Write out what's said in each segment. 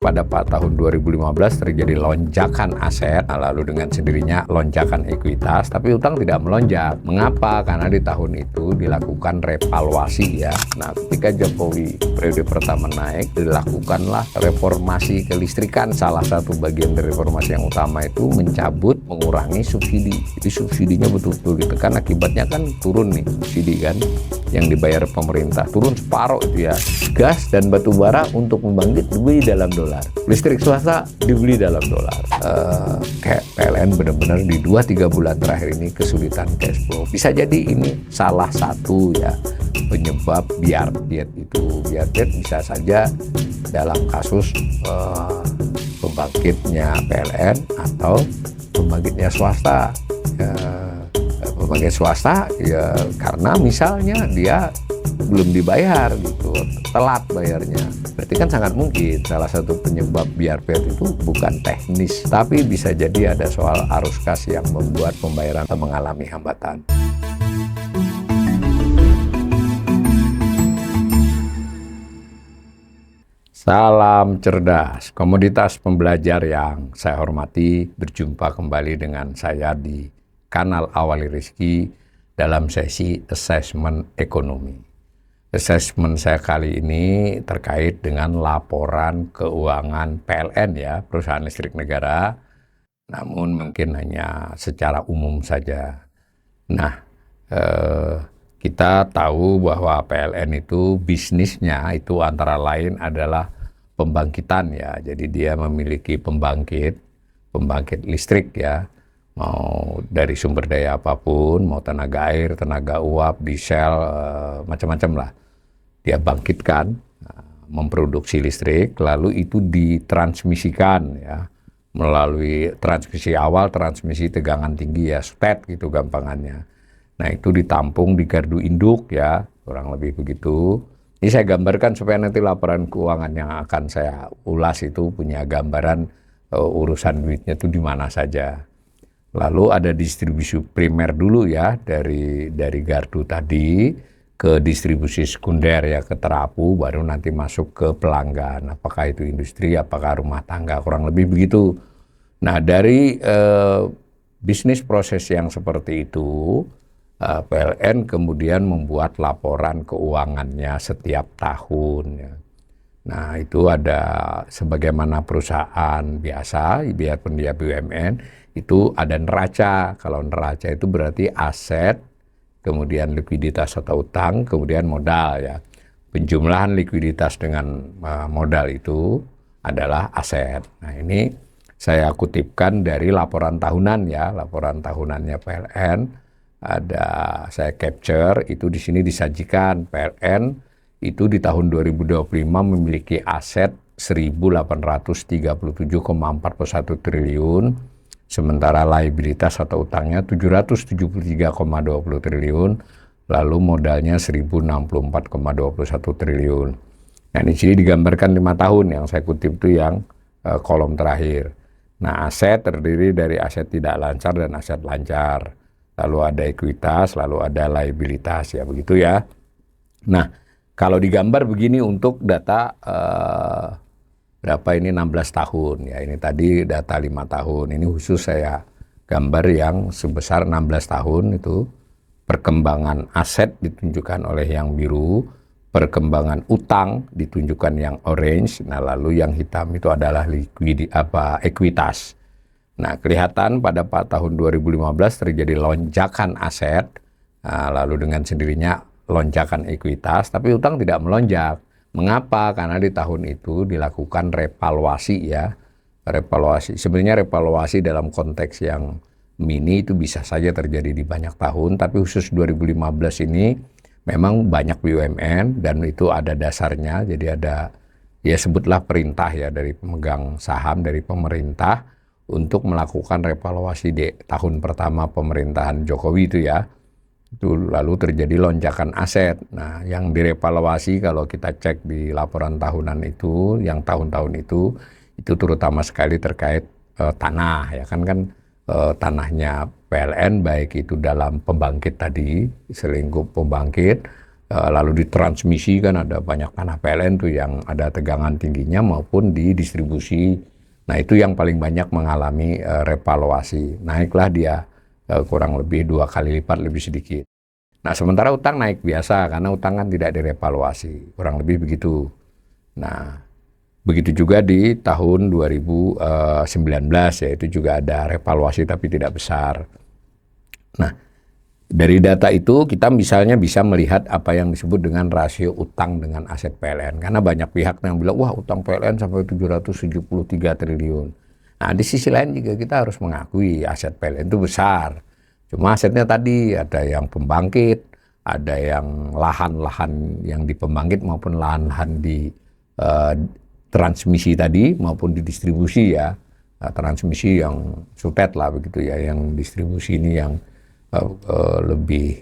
Pada tahun 2015 terjadi lonjakan aset, lalu dengan sendirinya lonjakan ekuitas, tapi utang tidak melonjak. Mengapa? Karena di tahun itu dilakukan revaluasi ya. Nah, ketika Jokowi periode pertama naik, dilakukanlah reformasi kelistrikan. Salah satu bagian dari reformasi yang utama itu mencabut, mengurangi subsidi. Jadi subsidinya betul-betul ditekan, akibatnya kan turun nih subsidi kan yang dibayar pemerintah, turun separuh itu ya. Gas dan batu bara untuk membangkit dibeli dalam dolar, listrik swasta dibeli dalam dolar. Kayak PLN benar-benar di 2-3 bulan terakhir ini kesulitan cash flow. Bisa jadi ini salah satu ya penyebab biar diet itu. Biar diet bisa saja dalam kasus pembangkitnya PLN atau pembangkitnya swasta. Pembangkit swasta ya karena misalnya dia belum dibayar gitu, telat bayarnya. Berarti kan sangat mungkin salah satu penyebab biarpet itu bukan teknis, tapi bisa jadi ada soal arus kas yang membuat pembayaran mengalami hambatan. Salam cerdas, komoditas pembelajar yang saya hormati, berjumpa kembali dengan saya di kanal Awali Rizki dalam sesi assessment ekonomi. Assessment saya kali ini terkait dengan laporan keuangan PLN ya, perusahaan listrik negara, namun mungkin hanya secara umum saja. Nah, kita tahu bahwa PLN itu bisnisnya itu antara lain adalah pembangkitan ya, jadi dia memiliki pembangkit listrik ya, mau dari sumber daya apapun, mau tenaga air, tenaga uap, diesel, macam-macam lah. Dia bangkitkan, memproduksi listrik, lalu itu ditransmisikan ya melalui transmisi awal, transmisi tegangan tinggi ya, SPET gitu gampangannya. Nah itu ditampung di gardu induk ya, kurang lebih begitu. Ini saya gambarkan supaya nanti laporan keuangan yang akan saya ulas itu punya gambaran urusan duitnya itu di mana saja. Lalu ada distribusi primer dulu ya, dari gardu tadi ke distribusi sekunder ya, ke terapu, baru nanti masuk ke pelanggan. Apakah itu industri, apakah rumah tangga, kurang lebih begitu. Nah dari bisnis proses yang seperti itu, PLN kemudian membuat laporan keuangannya setiap tahun ya. Nah itu ada sebagaimana perusahaan biasa, biarpun dia BUMN, itu ada neraca. Kalau neraca itu berarti aset, kemudian likuiditas atau utang, kemudian modal ya. Penjumlahan likuiditas dengan modal itu adalah aset. Nah ini saya kutipkan dari laporan tahunan ya, laporan tahunannya PLN. Ada saya capture, itu di sini disajikan PLN itu di tahun 2025 memiliki aset 1.837,41 triliun, sementara liabilitas atau utangnya 773,20 triliun, lalu modalnya 1.064,21 triliun. Nah di sini digambarkan 5 tahun, yang saya kutip itu yang kolom terakhir. Nah aset terdiri dari aset tidak lancar dan aset lancar, lalu ada ekuitas, lalu ada liabilitas ya, begitu ya. Nah kalau digambar begini untuk data berapa ini 16 tahun ya, ini tadi data 5 tahun, ini khusus saya gambar yang sebesar 16 tahun itu. Perkembangan aset ditunjukkan oleh yang biru, perkembangan utang ditunjukkan yang orange, nah lalu yang hitam itu adalah ekuitas. Nah kelihatan pada tahun 2015 terjadi lonjakan aset, lalu dengan sendirinya lonjakan ekuitas, tapi utang tidak melonjak. Mengapa? Karena di tahun itu dilakukan revaluasi ya. Revaluasi, sebenarnya revaluasi dalam konteks yang mini itu bisa saja terjadi di banyak tahun, tapi khusus 2015 ini memang banyak BUMN dan itu ada dasarnya. Jadi ada ya sebutlah perintah ya dari pemegang saham, dari pemerintah untuk melakukan revaluasi di tahun pertama pemerintahan Jokowi itu ya. Itu lalu terjadi lonjakan aset. Nah, yang direvaluasi kalau kita cek di laporan tahunan itu, yang tahun-tahun itu terutama sekali terkait tanah ya kan tanahnya PLN, baik itu dalam pembangkit tadi, selingkup pembangkit, lalu di transmisi kan ada banyak tanah PLN tuh yang ada tegangan tingginya maupun di distribusi. Nah itu yang paling banyak mengalami revaluasi. Naiklah dia kurang lebih 2 kali lipat lebih sedikit. Nah sementara utang naik biasa karena utang kan tidak direvaluasi. Kurang lebih begitu. Nah begitu juga di tahun 2019 ya, itu juga ada revaluasi tapi tidak besar. Nah dari data itu kita misalnya bisa melihat apa yang disebut dengan rasio utang dengan aset PLN. Karena banyak pihak yang bilang, wah utang PLN sampai 773 triliun. Nah di sisi lain juga kita harus mengakui aset PLN itu besar. Cuma asetnya tadi ada yang pembangkit, ada yang lahan-lahan yang di pembangkit maupun lahan-lahan di transmisi tadi maupun di distribusi ya. Transmisi yang sutet lah begitu ya, yang distribusi ini yang lebih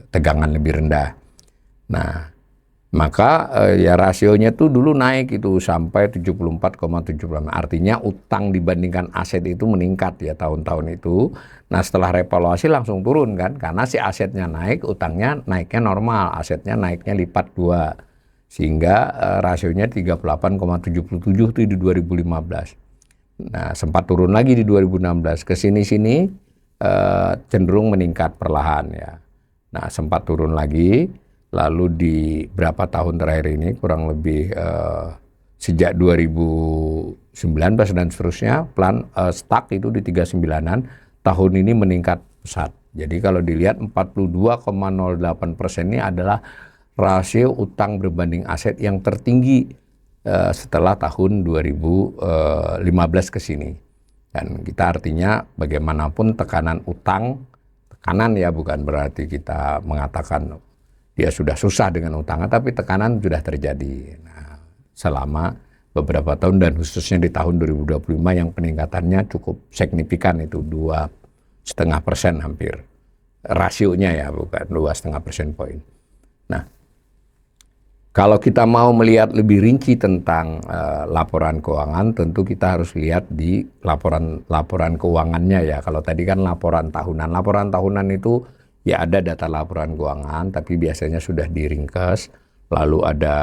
tegangan lebih rendah. Nah, maka ya rasionya tuh dulu naik itu sampai 74,76. Artinya utang dibandingkan aset itu meningkat ya tahun-tahun itu. Nah, setelah revaluasi langsung turun kan, karena si asetnya naik, utangnya naiknya normal, asetnya naiknya lipat 2. Sehingga rasionya 38,77 itu di 2015. Nah, sempat turun lagi di 2016. Ke sini-sini cenderung meningkat perlahan ya. Nah sempat turun lagi, lalu di berapa tahun terakhir ini kurang lebih sejak 2019 dan seterusnya stuck itu di 39-an, tahun ini meningkat pesat. Jadi kalau dilihat 42,08% ini adalah rasio utang berbanding aset yang tertinggi setelah tahun 2015 ke sini. Dan kita artinya bagaimanapun tekanan utang, tekanan ya bukan berarti kita mengatakan dia sudah susah dengan utangnya, tapi tekanan sudah terjadi. Nah, selama beberapa tahun dan khususnya di tahun 2025 yang peningkatannya cukup signifikan itu 2,5% hampir. Rasionya ya bukan 2,5% poin. Nah, kalau kita mau melihat lebih rinci tentang laporan keuangan, tentu kita harus lihat di laporan keuangannya ya. Kalau tadi kan laporan tahunan. Laporan tahunan itu ya ada data laporan keuangan, tapi biasanya sudah diringkes. Lalu ada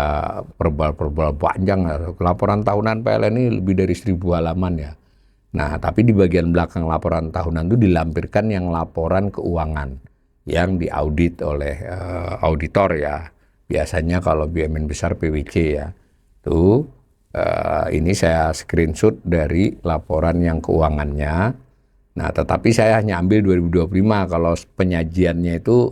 perbal panjang. Laporan tahunan PLN ini lebih dari 1.000 halaman ya. Nah, tapi di bagian belakang laporan tahunan itu dilampirkan yang laporan keuangan yang diaudit oleh auditor ya. Biasanya kalau BUMN besar PwC ya, tuh ini saya screenshot dari laporan yang keuangannya. Nah, tetapi saya hanya ambil 2025, kalau penyajiannya itu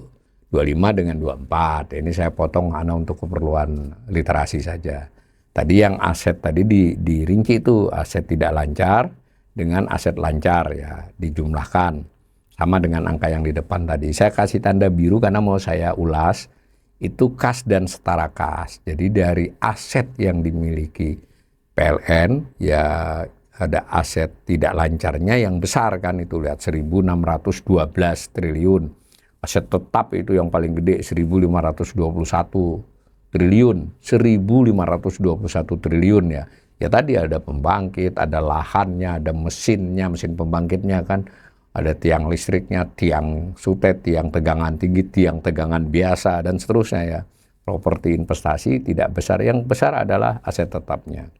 25 dengan 24. Ini saya potong hanya untuk keperluan literasi saja. Tadi yang aset tadi dirinci itu aset tidak lancar dengan aset lancar ya, dijumlahkan. Sama dengan angka yang di depan tadi. Saya kasih tanda biru karena mau saya ulas. Itu kas dan setara kas. Jadi dari aset yang dimiliki PLN ya ada aset tidak lancarnya yang besar kan, itu lihat 1.612 triliun. Aset tetap itu yang paling gede 1.521 triliun. 1.521 triliun ya. Ya tadi ada pembangkit, ada lahannya, ada mesinnya, mesin pembangkitnya kan. Ada tiang listriknya, tiang sutet, tiang tegangan tinggi, tiang tegangan biasa, dan seterusnya ya. Properti investasi tidak besar, yang besar adalah aset tetapnya.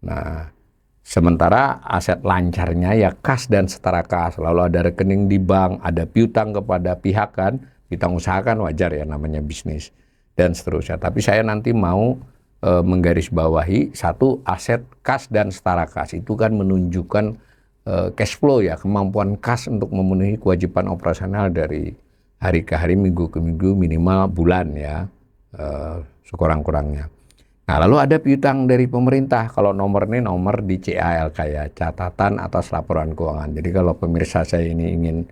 Nah, sementara aset lancarnya ya kas dan setara kas. Lalu ada rekening di bank, ada piutang kepada pihak kan, piutang usaha kan wajar ya namanya bisnis, dan seterusnya. Tapi saya nanti mau menggarisbawahi satu aset kas dan setara kas. Itu kan menunjukkan cash flow ya, kemampuan kas untuk memenuhi kewajiban operasional dari hari ke hari, minggu ke minggu, minimal bulan ya, sekurang-kurangnya. Nah lalu ada piutang dari pemerintah. Kalau nomor ini nomor di CAL kayak catatan atas laporan keuangan. Jadi kalau pemirsa saya ini ingin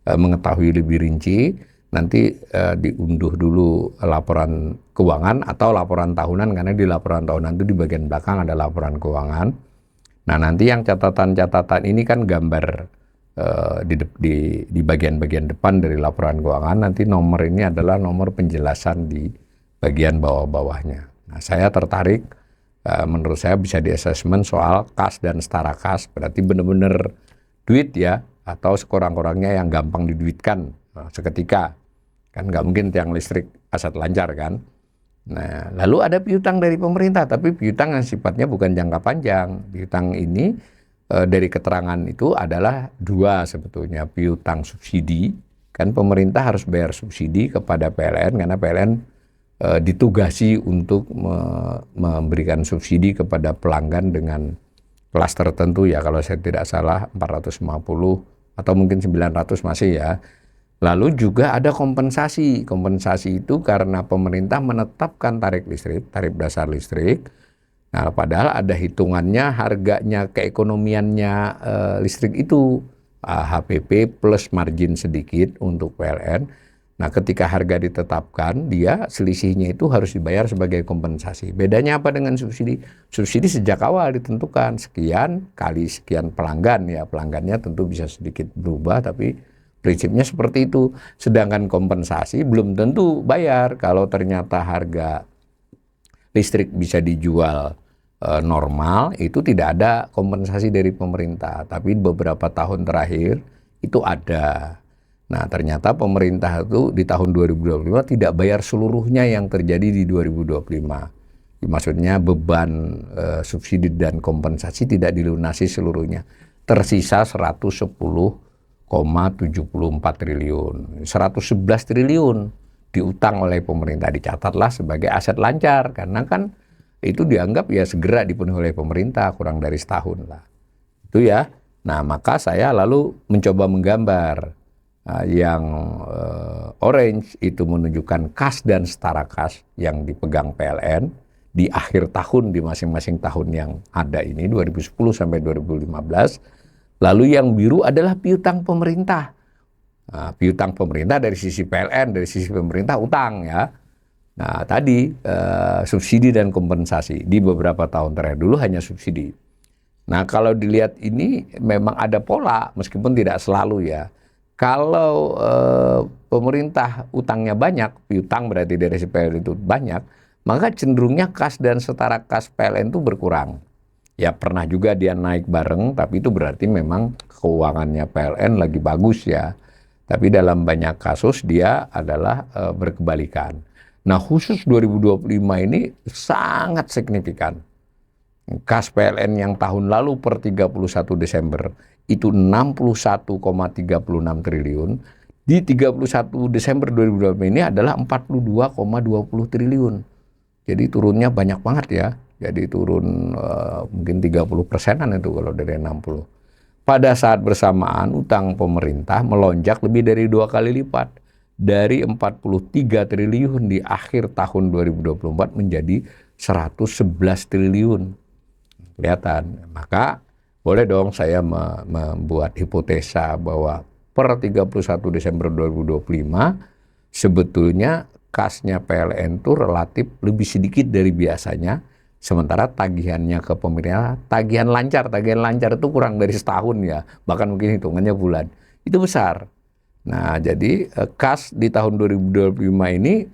mengetahui lebih rinci, nanti diunduh dulu laporan keuangan atau laporan tahunan, karena di laporan tahunan itu di bagian belakang ada laporan keuangan. Nah nanti yang catatan-catatan ini kan gambar di bagian-bagian depan dari laporan keuangan. Nanti nomor ini adalah nomor penjelasan di bagian bawah-bawahnya. Nah saya tertarik, menurut saya bisa di-assessment soal kas dan setara kas. Berarti benar-benar duit ya, atau sekurang-kurangnya yang gampang diduitkan seketika. Kan nggak mungkin tiang listrik aset lancar kan. Nah, lalu ada piutang dari pemerintah, tapi piutang yang sifatnya bukan jangka panjang. Piutang ini dari keterangan itu adalah dua sebetulnya. Piutang subsidi, kan pemerintah harus bayar subsidi kepada PLN karena PLN ditugasi untuk memberikan subsidi kepada pelanggan dengan kelas tertentu ya, kalau saya tidak salah 450 atau mungkin 900 masih ya. Lalu juga ada kompensasi. Kompensasi itu karena pemerintah menetapkan tarif listrik, tarif dasar listrik. Nah, padahal ada hitungannya harganya, keekonomiannya listrik itu HPP plus margin sedikit untuk PLN. Nah, ketika harga ditetapkan, dia selisihnya itu harus dibayar sebagai kompensasi. Bedanya apa dengan subsidi? Subsidi sejak awal ditentukan sekian kali sekian pelanggan ya. Pelanggannya tentu bisa sedikit berubah, tapi prinsipnya seperti itu. Sedangkan kompensasi belum tentu bayar. Kalau ternyata harga listrik bisa dijual normal, itu tidak ada kompensasi dari pemerintah. Tapi beberapa tahun terakhir itu ada. Nah, ternyata pemerintah itu di tahun 2025 tidak bayar seluruhnya yang terjadi di 2025. Maksudnya beban subsidi dan kompensasi tidak dilunasi seluruhnya. Tersisa 110,74 triliun. 111 triliun diutang oleh pemerintah, dicatatlah sebagai aset lancar karena kan itu dianggap ya segera dipenuhi oleh pemerintah, kurang dari setahun lah. Itu ya. Nah, maka saya lalu mencoba menggambar yang orange itu menunjukkan kas dan setara kas yang dipegang PLN di akhir tahun di masing-masing tahun yang ada ini 2010 sampai 2015. Lalu yang biru adalah piutang pemerintah. Nah, piutang pemerintah dari sisi PLN, dari sisi pemerintah utang ya. Nah, tadi subsidi dan kompensasi di beberapa tahun terakhir, dulu hanya subsidi. Nah, kalau dilihat ini memang ada pola meskipun tidak selalu ya. Kalau pemerintah utangnya banyak, piutang berarti dari si PLN itu banyak, maka cenderungnya kas dan setara kas PLN itu berkurang. Ya pernah juga dia naik bareng, tapi itu berarti memang keuangannya PLN lagi bagus ya. Tapi dalam banyak kasus dia adalah berkebalikan. Nah, khusus 2025 ini sangat signifikan. Kas PLN yang tahun lalu per 31 Desember itu 61,36 triliun. Di 31 Desember 2025 ini adalah 42,20 triliun. Jadi turunnya banyak banget ya. Jadi turun mungkin 30%-an itu kalau dari 60. Pada saat bersamaan utang pemerintah melonjak lebih dari 2 kali lipat. Dari 43 triliun di akhir tahun 2024 menjadi 111 triliun. Kelihatan. Maka boleh dong saya membuat hipotesa bahwa per 31 Desember 2025 sebetulnya kasnya PLN itu relatif lebih sedikit dari biasanya, sementara tagihannya ke pemerintah, tagihan lancar itu kurang dari setahun ya, bahkan mungkin hitungannya bulan, itu besar. Nah, jadi kas di tahun 2025 ini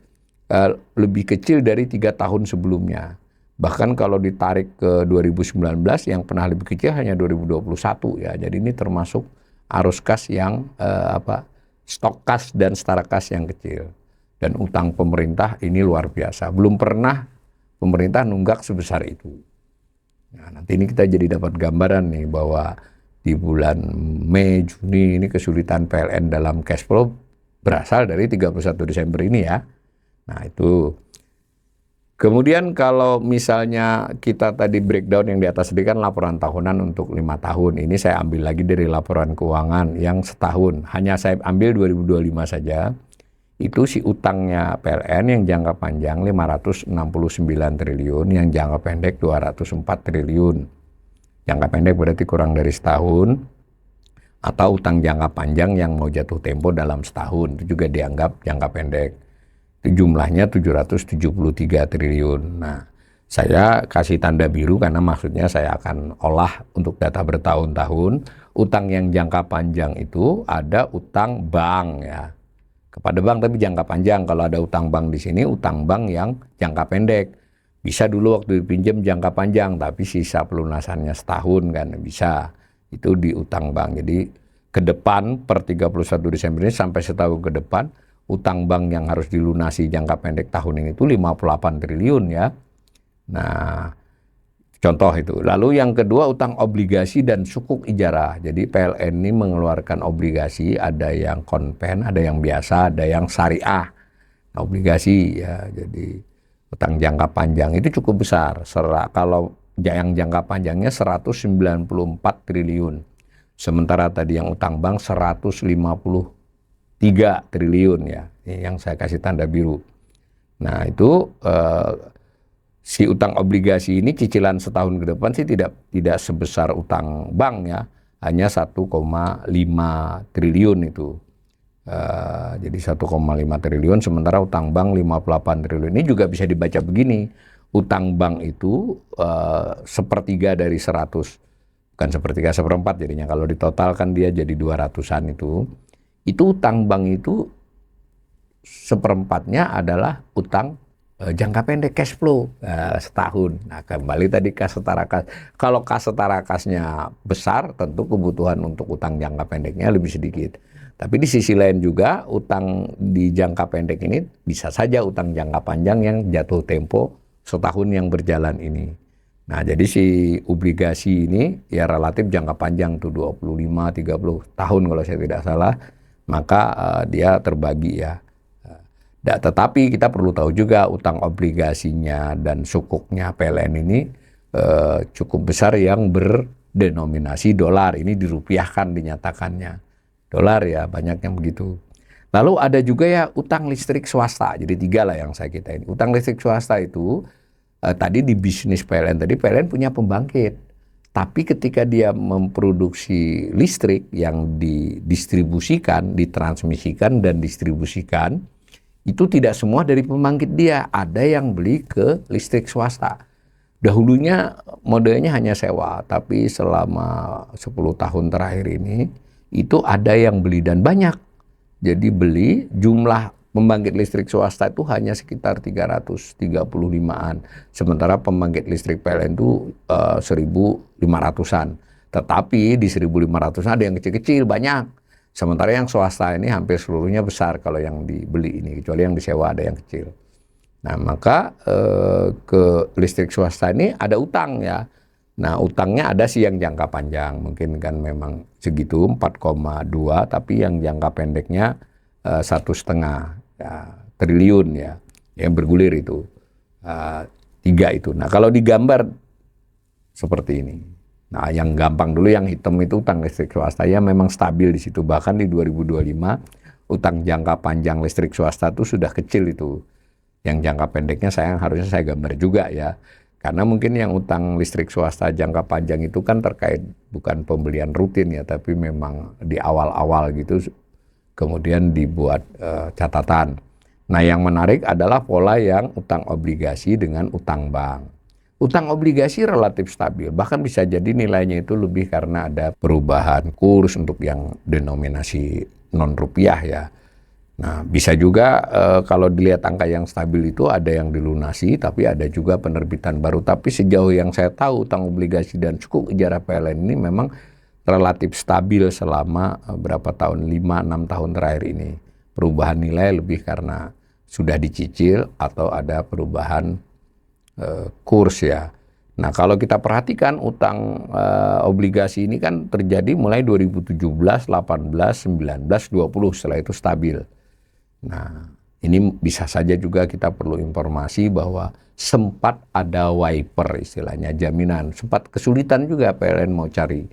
lebih kecil dari 3 tahun sebelumnya. Bahkan kalau ditarik ke 2019 yang pernah lebih kecil hanya 2021 ya. Jadi ini termasuk arus kas yang stok kas dan setara kas yang kecil. Dan utang pemerintah ini luar biasa. Belum pernah pemerintah nunggak sebesar itu. Nah, nanti ini kita jadi dapat gambaran nih bahwa di bulan Mei, Juni ini kesulitan PLN dalam cash flow berasal dari 31 Desember ini ya. Nah, itu. Kemudian kalau misalnya kita tadi breakdown yang di atas ini kan laporan tahunan untuk 5 tahun. Ini saya ambil lagi dari laporan keuangan yang setahun. Hanya saya ambil 2025 saja. Itu si utangnya PLN yang jangka panjang 569 triliun, yang jangka pendek 204 triliun. Jangka pendek berarti kurang dari setahun. Atau utang jangka panjang yang mau jatuh tempo dalam setahun. Itu juga dianggap jangka pendek. Jumlahnya 773 triliun. Nah, saya kasih tanda biru karena maksudnya saya akan olah untuk data bertahun-tahun. Utang yang jangka panjang itu ada utang bank ya. Kepada bank tapi jangka panjang. Kalau ada utang bank di sini, utang bank yang jangka pendek. Bisa dulu waktu dipinjam jangka panjang, tapi sisa pelunasannya setahun kan bisa. Itu di utang bank. Jadi ke depan per 31 Desember ini sampai setahun ke depan, utang bank yang harus dilunasi jangka pendek tahun ini itu 58 triliun ya. Nah, contoh itu. Lalu yang kedua utang obligasi dan sukuk ijarah. Jadi PLN ini mengeluarkan obligasi, ada yang konven, ada yang biasa, ada yang syariah. Nah, obligasi ya, jadi utang jangka panjang itu cukup besar. Kalau yang jangka panjangnya 194 triliun. Sementara tadi yang utang bank 153 triliun ya. Ini yang saya kasih tanda biru. Nah, itu si utang obligasi ini cicilan setahun ke depan sih tidak sebesar utang bank ya, hanya 1,5 triliun itu. Jadi 1,5 triliun, sementara utang bank 58 triliun. Ini juga bisa dibaca begini, utang bank itu sepertiga dari 100, bukan sepertiga, seperempat jadinya. Kalau ditotalkan dia jadi 200-an itu utang bank itu seperempatnya adalah utang jangka pendek, cash flow setahun. Nah, kembali tadi kas setara kas. Kalau kas setara kasnya besar, tentu kebutuhan untuk utang jangka pendeknya lebih sedikit. Tapi di sisi lain juga utang di jangka pendek ini bisa saja utang jangka panjang yang jatuh tempo setahun yang berjalan ini. Nah, jadi si obligasi ini ya relatif jangka panjang tuh 25-30 tahun kalau saya tidak salah. Maka dia terbagi ya. Tetapi kita perlu tahu juga utang obligasinya dan sukuknya PLN ini cukup besar yang berdenominasi dolar. Ini dirupiahkan dinyatakannya. Dolar ya, banyak yang begitu. Lalu ada juga ya utang listrik swasta. Jadi 3 lah yang saya kita ini. Utang listrik swasta itu tadi di bisnis PLN, tadi PLN punya pembangkit. Tapi ketika dia memproduksi listrik yang didistribusikan, ditransmisikan dan distribusikan, itu tidak semua dari pembangkit dia, ada yang beli ke listrik swasta. Dahulunya modelnya hanya sewa, tapi selama 10 tahun terakhir ini, itu ada yang beli dan banyak. Jadi beli, jumlah pembangkit listrik swasta itu hanya sekitar 335-an. Sementara pembangkit listrik PLN itu 1.500-an. Tetapi di 1.500-an ada yang kecil-kecil, banyak. Sementara yang swasta ini hampir seluruhnya besar kalau yang dibeli ini, kecuali yang disewa ada yang kecil. Nah, maka ke listrik swasta ini ada utang ya. Nah, utangnya ada sih yang jangka panjang, mungkin kan memang segitu 4,2, tapi yang jangka pendeknya 1,5 ya, triliun ya, yang bergulir itu 3 itu. Nah, kalau digambar seperti ini. Nah, yang gampang dulu, yang hitam itu utang listrik swasta ya memang stabil di situ. Bahkan di 2025 utang jangka panjang listrik swasta itu sudah kecil itu. Yang jangka pendeknya harusnya saya gambar juga ya. Karena mungkin yang utang listrik swasta jangka panjang itu kan terkait bukan pembelian rutin ya, tapi memang di awal-awal gitu kemudian dibuat catatan. Nah, yang menarik adalah pola yang utang obligasi dengan utang bank. Utang obligasi relatif stabil, bahkan bisa jadi nilainya itu lebih karena ada perubahan kurs untuk yang denominasi non-rupiah ya. Nah, bisa juga kalau dilihat angka yang stabil itu ada yang dilunasi, tapi ada juga penerbitan baru. Tapi sejauh yang saya tahu, utang obligasi dan sukuk ijarah PLN ini memang relatif stabil selama berapa tahun, 5-6 tahun terakhir ini. Perubahan nilai lebih karena sudah dicicil atau ada perubahan kurs ya. Nah, kalau kita perhatikan utang obligasi ini kan terjadi mulai 2017, 18, 19, 20, setelah itu stabil. Nah, ini bisa saja juga kita perlu informasi bahwa sempat ada wiper istilahnya, jaminan. Sempat kesulitan juga PLN mau cari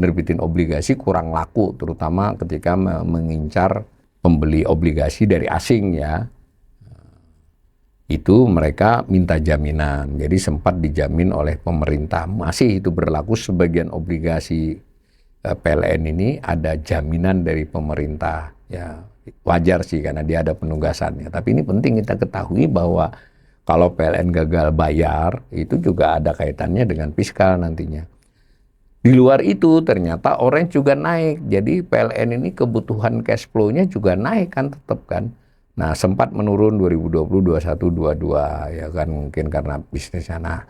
nerbitin obligasi, kurang laku, terutama ketika mengincar pembeli obligasi dari asing ya. Itu mereka minta jaminan, jadi sempat dijamin oleh pemerintah. Masih itu berlaku, sebagian obligasi PLN ini ada jaminan dari pemerintah. Ya, wajar sih karena dia ada penugasannya. Tapi ini penting kita ketahui bahwa kalau PLN gagal bayar, itu juga ada kaitannya dengan fiskal nantinya. Di luar itu ternyata orange juga naik, jadi PLN ini kebutuhan cash flow-nya juga naik kan, tetap kan. Nah, sempat menurun 2020, 21, 22 ya kan, mungkin karena bisnisnya. Nah,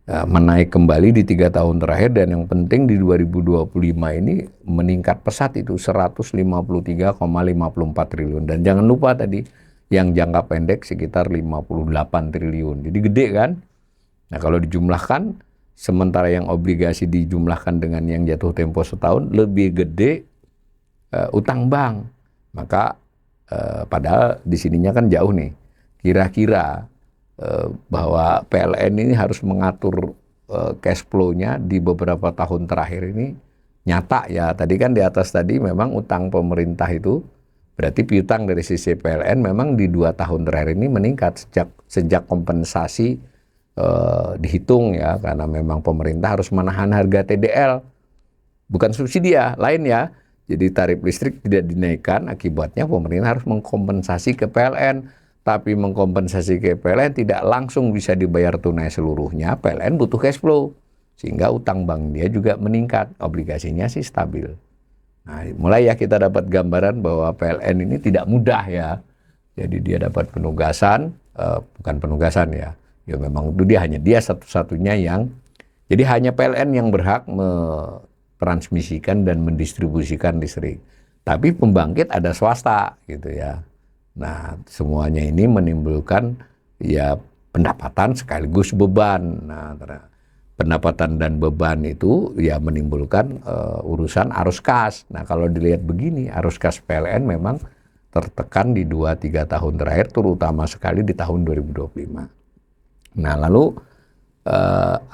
menaik kembali di 3 tahun terakhir, dan yang penting di 2025 ini meningkat pesat itu 153,54 triliun. Dan jangan lupa tadi yang jangka pendek sekitar 58 triliun. Jadi gede kan? Nah kalau dijumlahkan, sementara yang obligasi dijumlahkan dengan yang jatuh tempo setahun lebih gede utang bank. Maka padahal di sininya kan jauh nih. Kira-kira bahwa PLN ini harus mengatur cash flow-nya di beberapa tahun terakhir ini nyata ya. Tadi kan di atas tadi memang utang pemerintah itu berarti piutang dari sisi PLN memang di 2 tahun terakhir ini meningkat sejak kompensasi dihitung ya, karena memang pemerintah harus menahan harga TDL, bukan subsidi ya, lain ya. Jadi tarif listrik tidak dinaikkan, akibatnya pemerintah harus mengkompensasi ke PLN. Tapi mengkompensasi ke PLN tidak langsung bisa dibayar tunai seluruhnya, PLN butuh cash flow. Sehingga utang bank dia juga meningkat, obligasinya sih stabil. Nah, mulai ya kita dapat gambaran bahwa PLN ini tidak mudah ya. Jadi dia dapat penugasan, bukan penugasan ya. Ya memang itu hanya dia satu-satunya yang, jadi hanya PLN yang berhak transmisikan dan mendistribusikan listrik. Tapi pembangkit ada swasta gitu ya. Nah, semuanya ini menimbulkan ya pendapatan sekaligus beban. Nah, pendapatan dan beban itu ya menimbulkan urusan arus kas. Nah, kalau dilihat begini, arus kas PLN memang tertekan di 2-3 tahun terakhir, terutama sekali di tahun 2025. Nah, lalu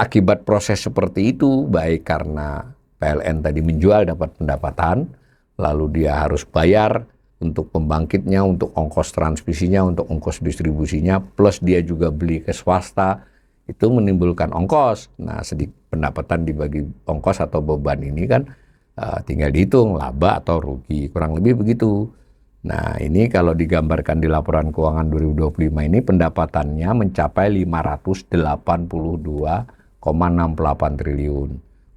akibat proses seperti itu, baik karena PLN tadi menjual dapat pendapatan, lalu dia harus bayar untuk pembangkitnya, untuk ongkos transmisinya, untuk ongkos distribusinya, plus dia juga beli ke swasta, itu menimbulkan ongkos. Nah, sedikit pendapatan dibagi ongkos atau beban ini kan tinggal dihitung laba atau rugi, kurang lebih begitu. Nah, ini kalau digambarkan di laporan keuangan 2025 ini pendapatannya mencapai 582,68 triliun.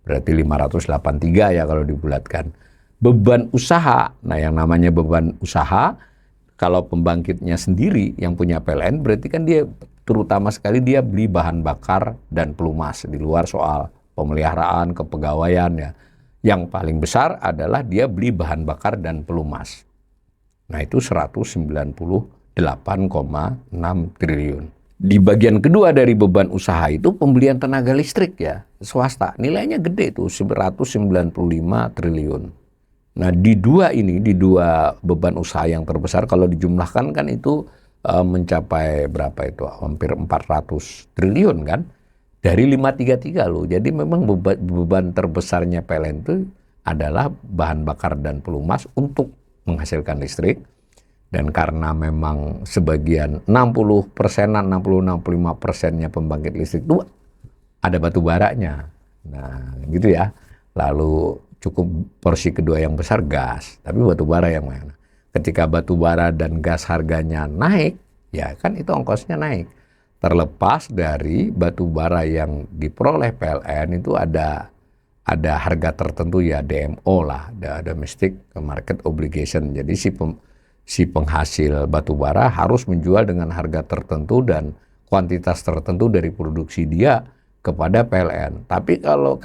Berarti 583 ya kalau dibulatkan. Beban usaha, nah yang namanya beban usaha, kalau pembangkitnya sendiri yang punya PLN, berarti kan dia terutama sekali dia beli bahan bakar dan pelumas, di luar soal pemeliharaan, kepegawaian ya. Yang paling besar adalah dia beli bahan bakar dan pelumas. Nah itu 198,6 triliun. Di bagian kedua dari beban usaha itu pembelian tenaga listrik ya, swasta. Nilainya gede tuh, 195 triliun. Nah di dua beban usaha yang terbesar kalau dijumlahkan kan itu mencapai berapa itu, hampir 400 triliun kan, dari 533 loh. Jadi memang beban terbesarnya PLN itu adalah bahan bakar dan pelumas untuk menghasilkan listrik. Dan karena memang sebagian 60%-an, 60-65%-nya pembangkit listrik itu ada batu baranya. Nah gitu ya. Lalu cukup porsi kedua yang besar gas, tapi batu bara yang mana? Ketika batu bara dan gas harganya naik, ya kan itu ongkosnya naik. Terlepas dari batu bara yang diperoleh PLN itu ada harga tertentu ya, DMO lah, ada domestic market obligation. Jadi si penghasil batu bara harus menjual dengan harga tertentu dan kuantitas tertentu dari produksi dia kepada PLN. Tapi kalau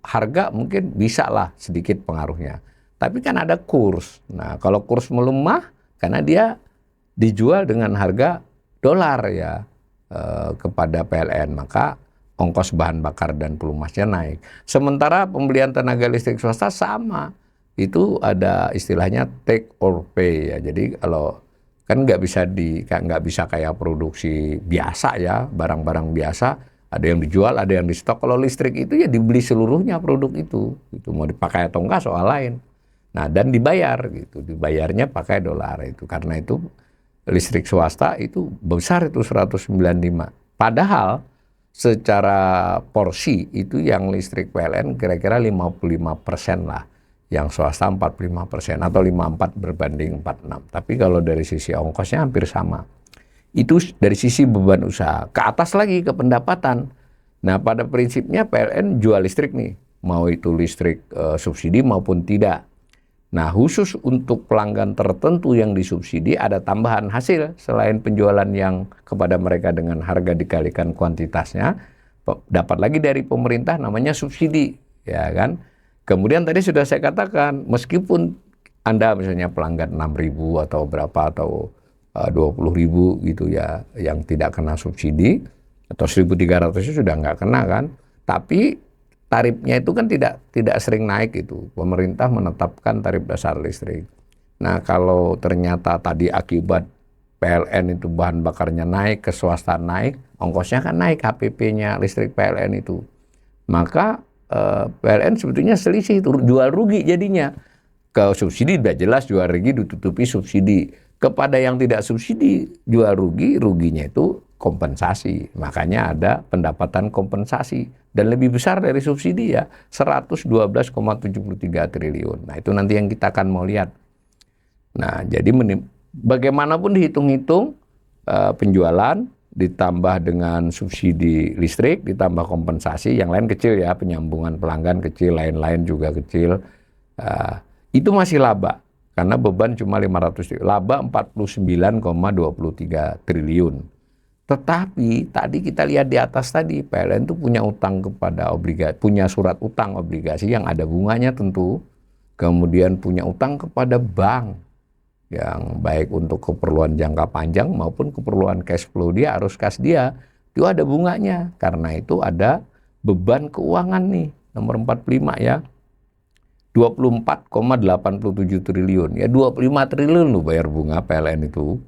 harga mungkin bisa lah sedikit pengaruhnya. Tapi kan ada kurs. Nah kalau kurs melemah karena dia dijual dengan harga dolar ya kepada PLN, maka ongkos bahan bakar dan pelumasnya naik. Sementara pembelian tenaga listrik swasta sama. Itu ada istilahnya take or pay ya. Jadi kalau kan nggak bisa kayak produksi biasa ya, barang-barang biasa. Ada yang dijual, ada yang di stok. Kalau listrik itu ya dibeli seluruhnya produk itu. Itu mau dipakai atau enggak soal lain. Nah, dan dibayar gitu. Dibayarnya pakai dolar itu. Karena itu listrik swasta itu besar itu 195. Padahal secara porsi itu yang listrik PLN kira-kira 55% lah. Yang swasta 45% atau 54 berbanding 46. Tapi kalau dari sisi ongkosnya hampir sama. Itu dari sisi beban usaha. Ke atas lagi ke pendapatan. Nah pada prinsipnya PLN jual listrik nih. Mau itu listrik subsidi maupun tidak. Nah khusus untuk pelanggan tertentu yang disubsidi ada tambahan hasil. Selain penjualan yang kepada mereka dengan harga dikalikan kuantitasnya. dapat lagi dari pemerintah namanya subsidi, ya kan. Kemudian tadi sudah saya katakan, meskipun Anda misalnya pelanggan 6.000 atau berapa atau 20.000 gitu ya, yang tidak kena subsidi, atau 1.300 itu sudah nggak kena kan. Tapi tarifnya itu kan tidak sering naik itu. Pemerintah menetapkan tarif dasar listrik. Nah, kalau ternyata tadi akibat PLN itu bahan bakarnya naik, ke swasta naik, ongkosnya kan naik, HPP-nya listrik PLN itu. Maka PLN sebetulnya selisih, jual rugi jadinya. Ke subsidi sudah jelas jual rugi ditutupi subsidi. Kepada yang tidak subsidi jual rugi, ruginya itu kompensasi. Makanya ada pendapatan kompensasi. Dan lebih besar dari subsidi ya, 112,73 triliun. Nah itu nanti yang kita akan mau lihat. Nah jadi bagaimanapun dihitung-hitung penjualan, ditambah dengan subsidi listrik, ditambah kompensasi, yang lain kecil ya, penyambungan pelanggan kecil, lain-lain juga kecil. Itu masih laba, karena beban cuma 500 triliun, laba 49,23 triliun. Tetapi tadi kita lihat di atas tadi, PLN itu punya utang kepada obligasi, punya surat utang obligasi yang ada bunganya tentu, kemudian punya utang kepada bank, yang baik untuk keperluan jangka panjang maupun keperluan cash flow dia, harus kas dia, itu ada bunganya. Karena itu ada beban keuangan nih, nomor 45 ya, 24,87 triliun. Ya 25 triliun lu bayar bunga PLN itu.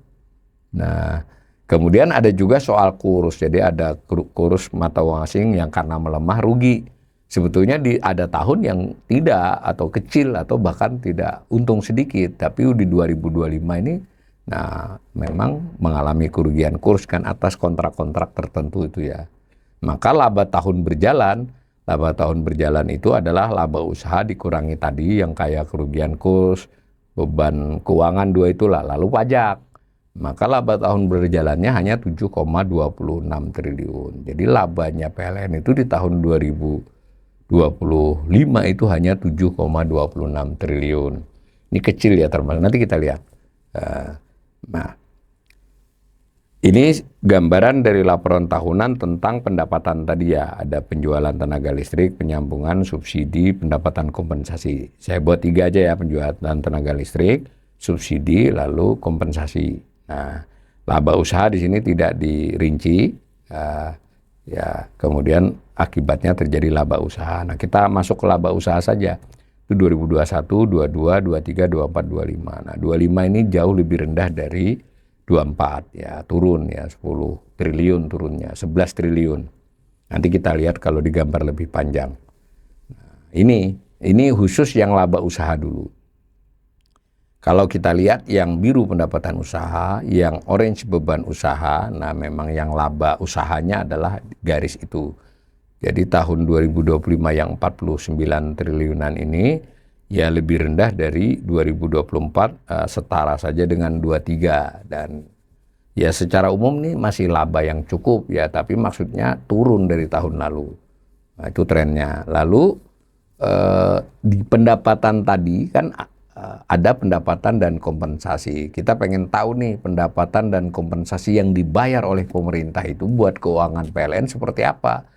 Nah, kemudian ada juga soal kurs. Jadi ada kurs mata uang asing yang karena melemah rugi. Sebetulnya ada tahun yang tidak atau kecil atau bahkan tidak untung sedikit. Tapi di 2025 ini nah memang mengalami kerugian kurs kan atas kontrak-kontrak tertentu itu ya. Maka laba tahun berjalan itu adalah laba usaha dikurangi tadi yang kayak kerugian kurs, beban keuangan dua itulah, lalu pajak. Maka laba tahun berjalannya hanya 7,26 triliun. Jadi labanya PLN itu di tahun 2025 itu hanya 7,26 triliun. Ini kecil ya termasuk. Nanti kita lihat. Nah, ini gambaran dari laporan tahunan tentang pendapatan tadi ya. Ada penjualan tenaga listrik, penyambungan, subsidi, pendapatan kompensasi. Saya buat 3 aja ya, penjualan tenaga listrik, subsidi, lalu kompensasi. Nah, laba usaha di sini tidak dirinci. Ya, kemudian akibatnya terjadi laba usaha. Nah, kita masuk ke laba usaha saja. Itu 2021, 22, 23, 24, 25. Nah, 25 ini jauh lebih rendah dari 24 ya, turun ya, 10 triliun turunnya, 11 triliun. Nanti kita lihat kalau digambar lebih panjang. Nah, ini khusus yang laba usaha dulu. Kalau kita lihat yang biru pendapatan usaha, yang orange beban usaha, nah memang yang laba usahanya adalah garis itu. Jadi tahun 2025 yang 49 triliunan ini ya lebih rendah dari 2024, setara saja dengan 23. Dan ya secara umum nih masih laba yang cukup ya, tapi maksudnya turun dari tahun lalu. Nah, itu trennya. Lalu di pendapatan tadi kan ada pendapatan dan kompensasi. Kita pengen tahu nih pendapatan dan kompensasi yang dibayar oleh pemerintah itu buat keuangan PLN seperti apa.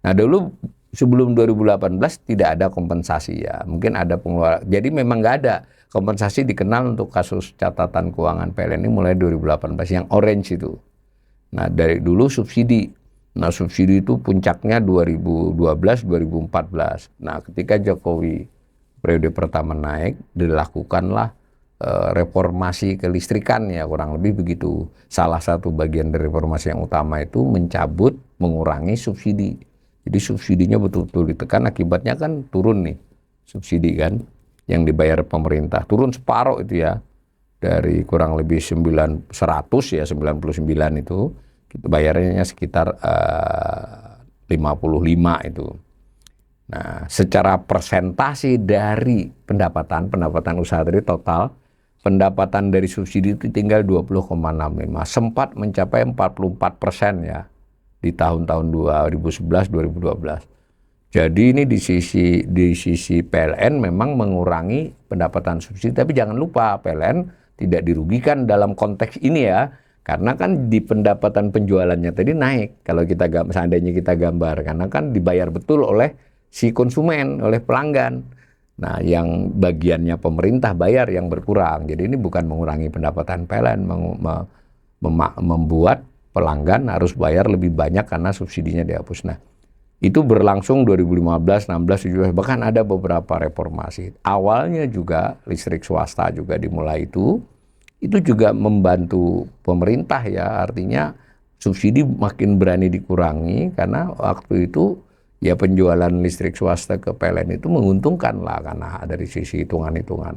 Nah dulu sebelum 2018 tidak ada kompensasi ya. Mungkin ada pengeluaran. Jadi memang nggak ada. Kompensasi dikenal untuk kasus catatan keuangan PLN ini mulai 2018 yang orange itu. Nah dari dulu subsidi. Nah subsidi itu puncaknya 2012-2014. Nah ketika Jokowi periode pertama naik, dilakukanlah reformasi kelistrikan ya, kurang lebih begitu. Salah satu bagian dari reformasi yang utama itu mencabut, mengurangi subsidi. Jadi subsidinya betul-betul ditekan, akibatnya kan turun nih subsidi kan yang dibayar pemerintah. Turun separuh itu ya, dari kurang lebih 100 ya, 99 itu kita bayarnya sekitar 55 itu. Nah, secara persentase dari pendapatan usaha tadi total, pendapatan dari subsidi itu tinggal 20,65, sempat mencapai 44% ya di tahun-tahun 2011-2012. Jadi ini di sisi PLN memang mengurangi pendapatan subsidi, tapi jangan lupa PLN tidak dirugikan dalam konteks ini ya. Karena kan di pendapatan penjualannya tadi naik kalau seandainya kita gambar, karena kan dibayar betul oleh si konsumen, oleh pelanggan. Nah, yang bagiannya pemerintah bayar yang berkurang. Jadi ini bukan mengurangi pendapatan PLN, membuat pelanggan harus bayar lebih banyak karena subsidinya dihapus. Nah, itu berlangsung 2015, 16, 17, bahkan ada beberapa reformasi. Awalnya juga listrik swasta juga dimulai itu juga membantu pemerintah ya, artinya subsidi makin berani dikurangi karena waktu itu ya penjualan listrik swasta ke PLN itu menguntungkan lah karena dari sisi hitungan-hitungan.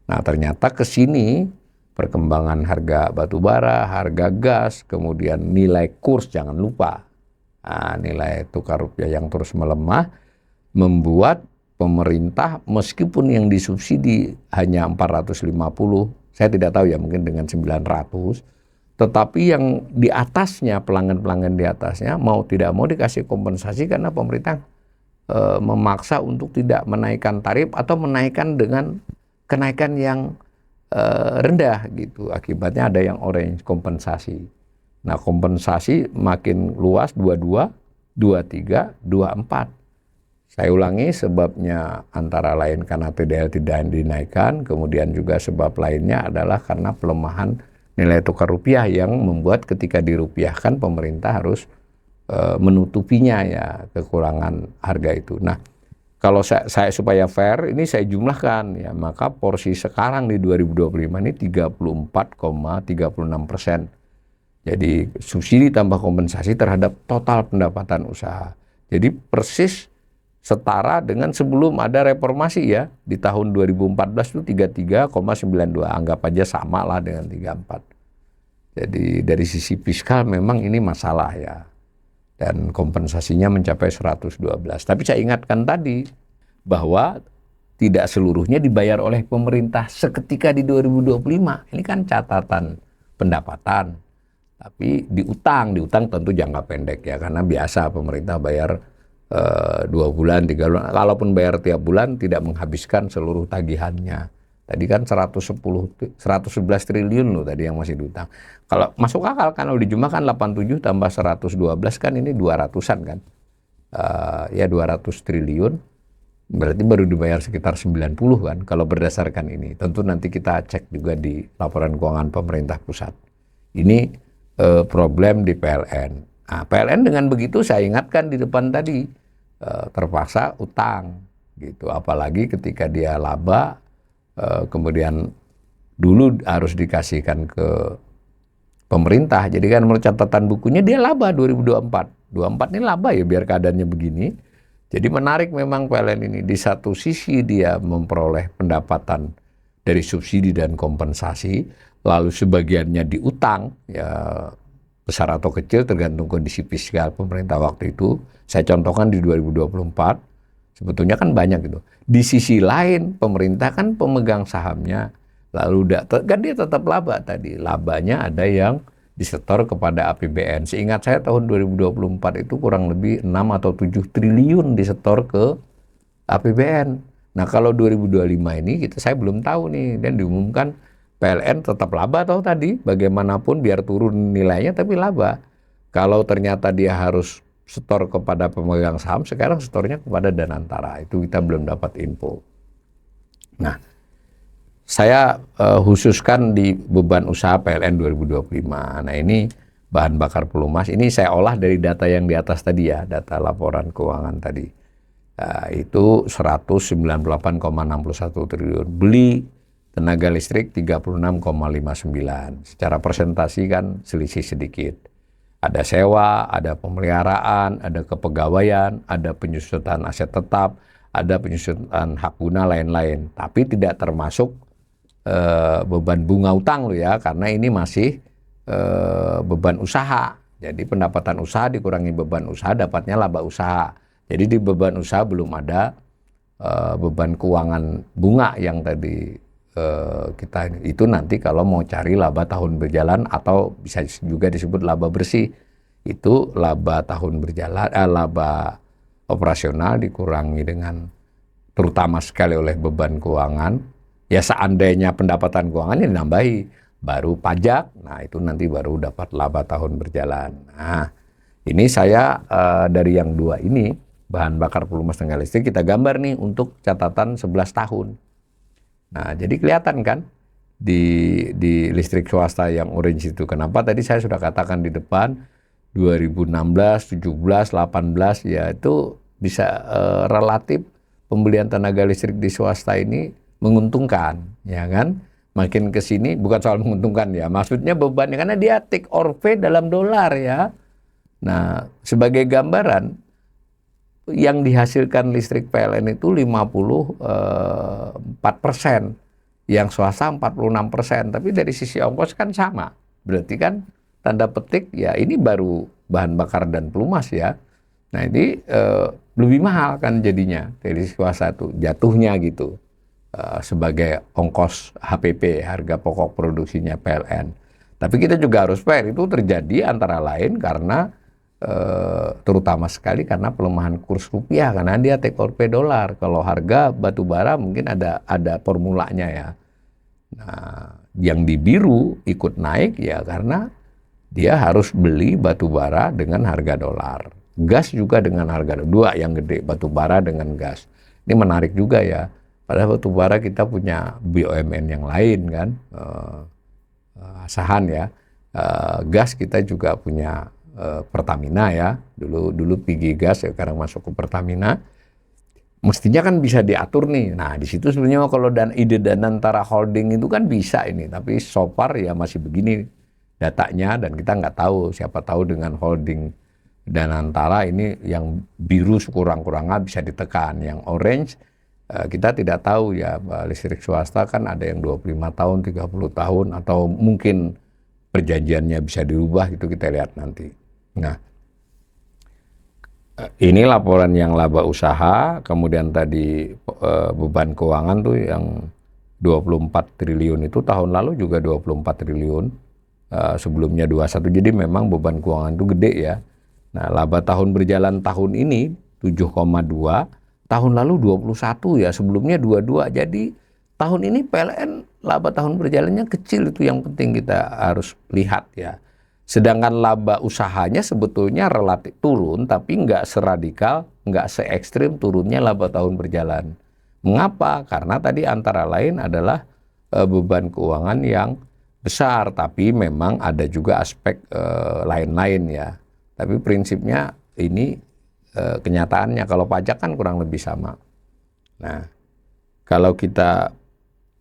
Nah ternyata ke sini perkembangan harga batu bara, harga gas, kemudian nilai kurs jangan lupa. Nah, nilai tukar rupiah yang terus melemah membuat pemerintah meskipun yang disubsidi hanya 450, saya tidak tahu ya mungkin dengan 900, tetapi yang di atasnya, pelanggan-pelanggan di atasnya mau tidak mau dikasih kompensasi karena pemerintah memaksa untuk tidak menaikkan tarif atau menaikkan dengan kenaikan yang rendah gitu. Akibatnya ada yang orange kompensasi. Nah kompensasi makin luas 22, 23, 24. Saya ulangi sebabnya antara lain karena TDL tidak dinaikkan, kemudian juga sebab lainnya adalah karena pelemahan nilai tukar rupiah yang membuat ketika dirupiahkan pemerintah harus menutupinya ya kekurangan harga itu. Nah kalau saya supaya fair ini saya jumlahkan ya, maka porsi sekarang di 2025 ini 34,36%. Jadi subsidi tambah kompensasi terhadap total pendapatan usaha. Jadi persis setara dengan sebelum ada reformasi ya. Di tahun 2014 itu 33,92. Anggap aja sama lah dengan 34. Jadi dari sisi fiskal memang ini masalah ya. Dan kompensasinya mencapai 112. Tapi saya ingatkan tadi bahwa tidak seluruhnya dibayar oleh pemerintah seketika di 2025. Ini kan catatan pendapatan. Tapi diutang tentu jangka pendek ya, karena biasa pemerintah bayar 2 bulan, 3 bulan. Kalaupun bayar tiap bulan tidak menghabiskan seluruh tagihannya. Tadi kan 111 triliun loh tadi yang masih diutang. Kalau masuk akal kan kalau dijumlahkan 87 tambah 112 kan ini 200-an kan. Ya 200 triliun berarti baru dibayar sekitar 90 kan kalau berdasarkan ini. Tentu nanti kita cek juga di laporan keuangan pemerintah pusat. Ini problem di PLN. Nah, PLN dengan begitu saya ingatkan di depan tadi terpaksa utang gitu. Apalagi ketika dia laba, kemudian dulu harus dikasihkan ke pemerintah. Jadi kan menurut catatan bukunya dia laba 2024. 24 ini laba ya biar keadaannya begini. Jadi menarik memang PLN ini. Di satu sisi dia memperoleh pendapatan dari subsidi dan kompensasi, lalu sebagiannya diutang, ya besar atau kecil tergantung kondisi fiskal pemerintah waktu itu. Saya contohkan di 2024, sebetulnya kan banyak gitu. Di sisi lain pemerintah kan pemegang sahamnya, lalu kan dia tetap laba tadi. Labanya ada yang disetor kepada APBN. Seingat saya tahun 2024 itu kurang lebih 6 atau 7 triliun disetor ke APBN. Nah kalau 2025 ini saya belum tahu nih, dan diumumkan PLN tetap laba tahu tadi, bagaimanapun biar turun nilainya tapi laba. Kalau ternyata dia harus setor kepada pemegang saham, sekarang setornya kepada Danantara, itu kita belum dapat info. Nah, saya khususkan di beban usaha PLN 2025. Nah ini bahan bakar pelumas, ini saya olah dari data yang di atas tadi ya, data laporan keuangan tadi. Itu 198,61 triliun. Beli tenaga listrik 36,59. Secara persentasi kan selisih sedikit. Ada sewa, ada pemeliharaan, ada kepegawaian, ada penyusutan aset tetap, ada penyusutan hak guna lain-lain. Tapi tidak termasuk beban bunga utang loh ya, karena ini masih beban usaha. Jadi pendapatan usaha dikurangi beban usaha, dapatnya laba usaha. Jadi di beban usaha belum ada beban keuangan bunga yang tadi kita itu nanti kalau mau cari laba tahun berjalan atau bisa juga disebut laba bersih, itu laba tahun berjalan, laba operasional dikurangi dengan terutama sekali oleh beban keuangan. Ya seandainya pendapatan keuangannya dinambahi, baru pajak, nah itu nanti baru dapat laba tahun berjalan. Nah, ini saya dari yang dua ini, bahan bakar pelumas tenaga listrik, kita gambar nih untuk catatan 11 tahun. Nah, jadi kelihatan kan di listrik swasta yang orange itu. Kenapa tadi saya sudah katakan di depan 2016, 17, 18 ya itu bisa relatif pembelian tenaga listrik di swasta ini menguntungkan, ya kan? Makin ke sini bukan soal menguntungkan ya, maksudnya bebannya karena dia take or pay dalam dolar ya. Nah, sebagai gambaran yang dihasilkan listrik PLN itu 54%, yang swasta 46%, tapi dari sisi ongkos kan sama. Berarti kan tanda petik ya ini baru bahan bakar dan pelumas ya. Nah ini lebih mahal kan jadinya dari swasta itu jatuhnya gitu. Sebagai ongkos HPP, harga pokok produksinya PLN. Tapi kita juga harus fair, itu terjadi antara lain karena terutama sekali karena pelemahan kurs rupiah, karena dia take or pay dolar. Kalau harga batu bara mungkin ada formulanya ya. Nah, yang di biru ikut naik ya karena dia harus beli batu bara dengan harga dolar. Gas juga dengan harga dua yang gede, batu bara dengan gas. Ini menarik juga ya. Padahal batu bara kita punya BUMN yang lain kan, asahan ya. Gas kita juga punya Pertamina ya. Dulu PG Gas ya, sekarang masuk ke Pertamina. Mestinya kan bisa diatur nih. Nah di situ sebenarnya kalau ide dana antara holding itu kan bisa ini, tapi so far ya masih begini datanya dan kita nggak tahu. Siapa tahu dengan holding dana antara ini yang biru sekurang-kurangnya bisa ditekan, yang orange kita tidak tahu ya. Listrik swasta kan ada yang 25 tahun, 30 tahun, atau mungkin perjanjiannya bisa dirubah, itu kita lihat nanti. Nah, ini laporan yang laba usaha, kemudian tadi beban keuangan tuh yang 24 triliun itu tahun lalu juga 24 triliun, sebelumnya 21, jadi memang beban keuangan itu gede ya. Nah, laba tahun berjalan tahun ini 7,2, tahun lalu 21 ya, sebelumnya 22. Jadi tahun ini PLN laba tahun berjalannya kecil, itu yang penting kita harus lihat ya. Sedangkan laba usahanya sebetulnya relatif turun, tapi nggak seradikal, nggak se-ekstrim turunnya laba tahun berjalan. Mengapa? Karena tadi antara lain adalah beban keuangan yang besar, tapi memang ada juga aspek lain-lain ya. Tapi prinsipnya ini kenyataannya kalau pajak kan kurang lebih sama. Nah, kalau kita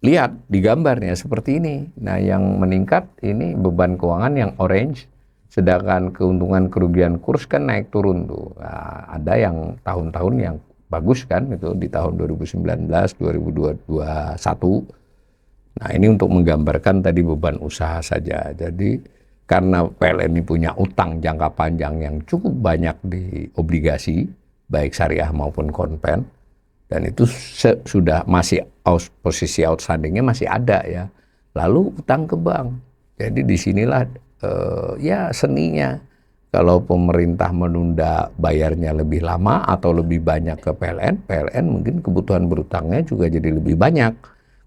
lihat di gambarnya seperti ini. Nah, yang meningkat ini beban keuangan yang orange, sedangkan keuntungan kerugian kurs kan naik turun tuh. Nah, ada yang tahun-tahun yang bagus kan, itu di tahun 2019, 2021. Nah, ini untuk menggambarkan tadi beban usaha saja. Jadi karena PLN ini punya utang jangka panjang yang cukup banyak di obligasi, baik syariah maupun konven, dan itu sudah masih posisi outstandingnya masih ada ya. Lalu utang ke bank. Jadi disinilah ya seninya. Kalau pemerintah menunda bayarnya lebih lama atau lebih banyak ke PLN, PLN mungkin kebutuhan berutangnya juga jadi lebih banyak.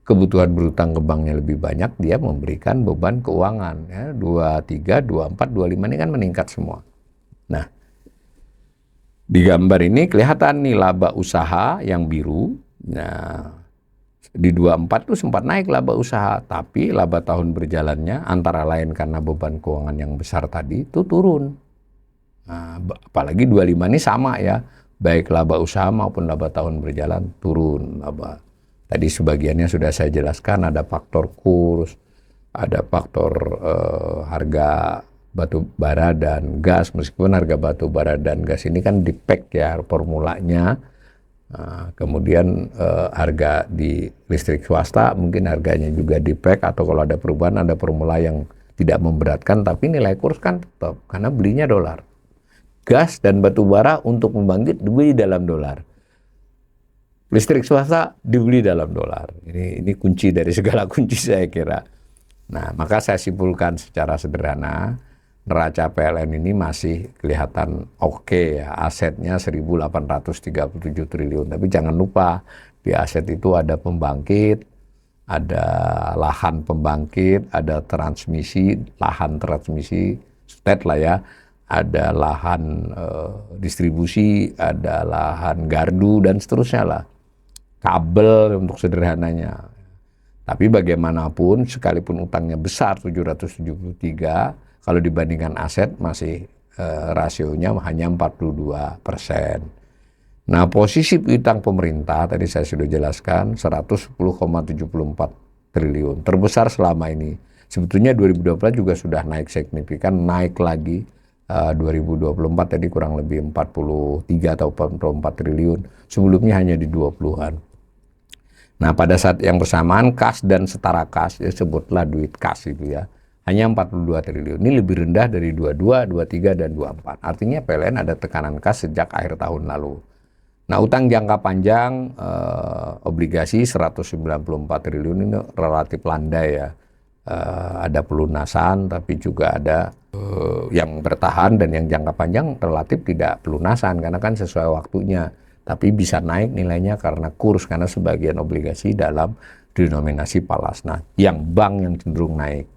Kebutuhan berutang ke banknya lebih banyak, dia memberikan beban keuangan ya, 23, 24, 25 ini kan meningkat semua. Nah, di gambar ini kelihatan nih laba usaha yang biru. Nah, di 24 tuh sempat naik laba usaha, tapi laba tahun berjalannya antara lain karena beban keuangan yang besar tadi itu turun. Nah, apalagi 25 ini sama ya, baik laba usaha maupun laba tahun berjalan turun laba. Tadi sebagiannya sudah saya jelaskan, ada faktor kurs, ada faktor harga batu bara dan gas, meskipun harga batu bara dan gas ini kan di-pack ya formulanya. Kemudian harga di listrik swasta mungkin harganya juga di-pack, atau kalau ada perubahan ada formula yang tidak memberatkan, tapi nilai kurs kan tetap karena belinya dolar. Gas dan batu bara untuk membangkit dibeli dalam dolar. Listrik swasta dibeli dalam dolar. Ini kunci dari segala kunci saya kira. Nah, maka saya simpulkan secara sederhana, neraca PLN ini masih kelihatan oke ya, asetnya 1.837 triliun. Tapi jangan lupa di aset itu ada pembangkit, ada lahan pembangkit, ada transmisi, lahan transmisi, state lah ya, ada lahan distribusi, ada lahan gardu, dan seterusnya lah. Kabel untuk sederhananya. Tapi bagaimanapun, sekalipun utangnya besar 773, kalau dibandingkan aset masih rasionya hanya 42%. Nah, posisi piutang pemerintah tadi saya sudah jelaskan 110,74 triliun, terbesar selama ini. Sebetulnya 2024 juga sudah naik signifikan, naik lagi 2024 tadi kurang lebih 43 atau 44 triliun, sebelumnya hanya di 20-an. Nah, pada saat yang bersamaan kas dan setara kas, ya sebutlah duit kas itu ya, hanya 42 triliun. Ini lebih rendah dari 22, 23, dan 24. Artinya PLN ada tekanan kas sejak akhir tahun lalu. Nah, utang jangka panjang obligasi 194 triliun ini relatif landai ya. Ada pelunasan tapi juga ada yang bertahan, dan yang jangka panjang relatif tidak pelunasan karena kan sesuai waktunya. Tapi bisa naik nilainya karena kurs, karena sebagian obligasi dalam denominasi falas. Nah, yang bank yang cenderung naik.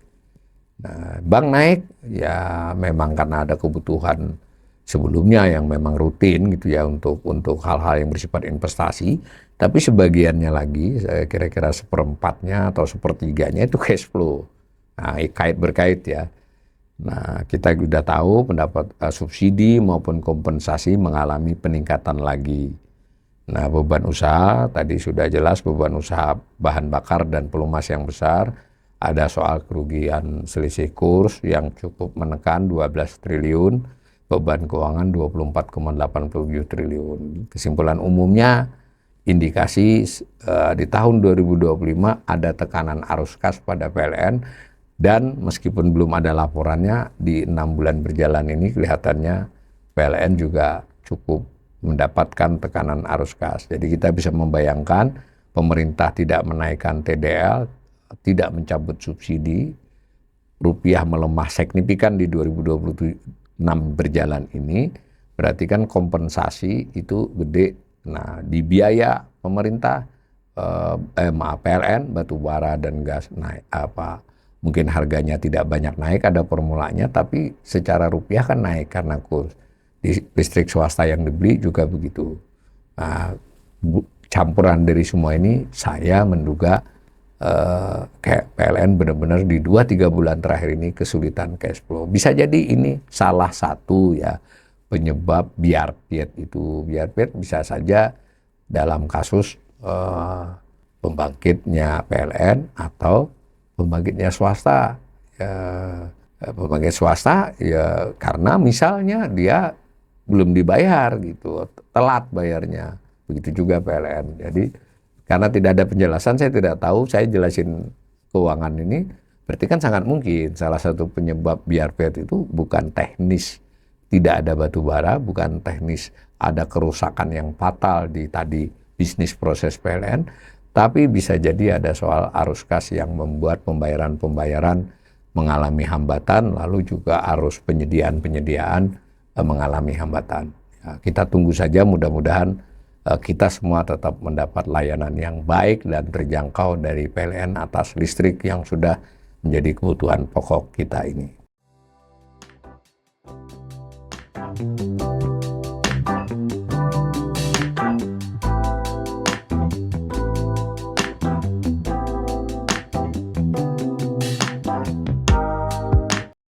Nah, bank naik ya memang karena ada kebutuhan sebelumnya yang memang rutin gitu ya untuk hal-hal yang bersifat investasi, tapi sebagiannya lagi, saya kira-kira seperempatnya atau sepertiganya itu cash flow. Nah, berkait ya. Nah, kita sudah tahu pendapat subsidi maupun kompensasi mengalami peningkatan lagi. Nah, beban usaha tadi sudah jelas, beban usaha bahan bakar dan pelumas yang besar. Ada soal kerugian selisih kurs yang cukup menekan 12 triliun. Beban keuangan 24,87 triliun. Kesimpulan umumnya, indikasi di tahun 2025 ada tekanan arus kas pada PLN, dan meskipun belum ada laporannya, di 6 bulan berjalan ini kelihatannya PLN juga cukup mendapatkan tekanan arus kas. Jadi kita bisa membayangkan pemerintah tidak menaikkan TDL, tidak mencabut subsidi, rupiah melemah signifikan di 2026 berjalan ini, berarti kan kompensasi itu gede. Nah, di biaya pemerintah, PLN, batu bara dan gas naik, mungkin harganya tidak banyak naik, ada formulanya, tapi secara rupiah kan naik karena kurs. Di listrik swasta yang dibeli juga begitu. Nah, campuran dari semua ini saya menduga kayak PLN benar-benar di 2-3 bulan terakhir ini kesulitan cash flow. Bisa jadi ini salah satu ya penyebab biarpet itu. Biarpet bisa saja dalam kasus pembangkitnya PLN atau pembangkitnya swasta. Pembangkit swasta ya karena misalnya dia belum dibayar gitu, telat bayarnya. Begitu juga PLN. Jadi karena tidak ada penjelasan, saya tidak tahu, saya jelasin keuangan ini, berarti kan sangat mungkin salah satu penyebab biarpet itu bukan teknis tidak ada batu bara, bukan teknis ada kerusakan yang fatal di tadi bisnis proses PLN, tapi bisa jadi ada soal arus kas yang membuat pembayaran-pembayaran mengalami hambatan, lalu juga arus penyediaan-penyediaan mengalami hambatan. Ya, kita tunggu saja, mudah-mudahan kita semua tetap mendapat layanan yang baik dan terjangkau dari PLN atas listrik yang sudah menjadi kebutuhan pokok kita ini.